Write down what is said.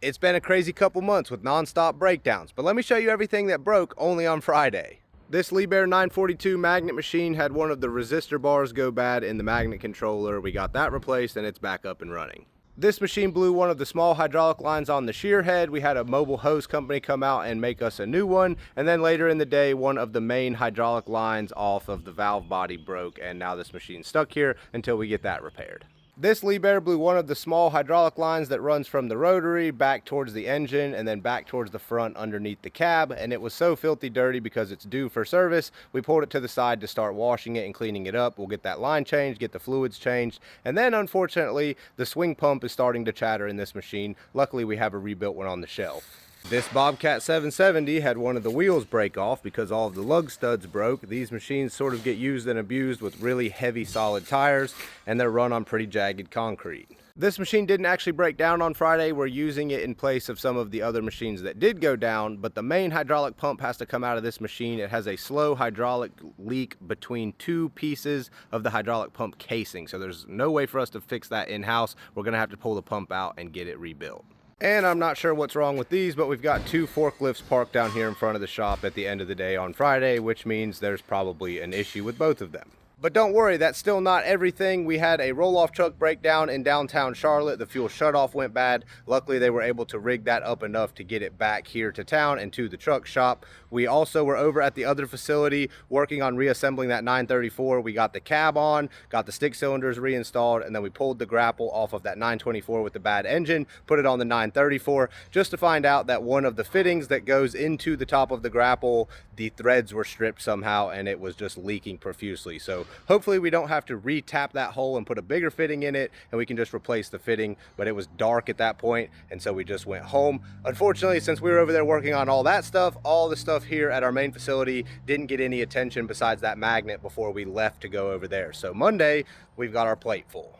It's been a crazy couple months with non-stop breakdowns, but let me show you everything that broke only on Friday. This Liebherr 942 magnet machine had one of the resistor bars go bad in the magnet controller. We got that replaced and it's back up and running. This machine blew one of the small hydraulic lines on the shear head. We had a mobile hose company come out and make us a new one. And then later in the day, one of the main hydraulic lines off of the valve body broke, and now this machine's stuck here until we get that repaired. This Liebherr blew one of the small hydraulic lines that runs from the rotary back towards the engine and then back towards the front underneath the cab, and it was so filthy dirty because it's due for service. We pulled it to the side to start washing it and cleaning it up. We'll get that line changed, get the fluids changed, and then unfortunately the swing pump is starting to chatter in this machine. Luckily we have a rebuilt one on the shelf. This Bobcat 770 had one of the wheels break off because all of the lug studs broke. These machines sort of get used and abused with really heavy solid tires, and they're run on pretty jagged concrete. This machine didn't actually break down on Friday. We're using it in place of some of the other machines that did go down, but the main hydraulic pump has to come out of this machine. It has a slow hydraulic leak between two pieces of the hydraulic pump casing, so there's no way for us to fix that in-house. We're gonna have to pull the pump out and get it rebuilt. And I'm not sure what's wrong with these, but we've got two forklifts parked down here in front of the shop at the end of the day on Friday, which means there's probably an issue with both of them. But don't worry, that's still not everything. We had a roll-off truck breakdown in downtown Charlotte. The fuel shutoff went bad. Luckily, they were able to rig that up enough to get it back here to town and to the truck shop. We also were over at the other facility working on reassembling that 934. We got the cab on, got the stick cylinders reinstalled, and then we pulled the grapple off of that 924 with the bad engine, put it on the 934, just to find out that one of the fittings that goes into the top of the grapple, the threads were stripped somehow and it was just leaking profusely. So hopefully we don't have to re-tap that hole and put a bigger fitting in it, and we can just replace the fitting. But it was dark at that point, and so we just went home. Unfortunately, since we were over there working on all that stuff, all the stuff here at our main facility didn't get any attention besides that magnet before we left to go over there. So Monday, we've got our plate full.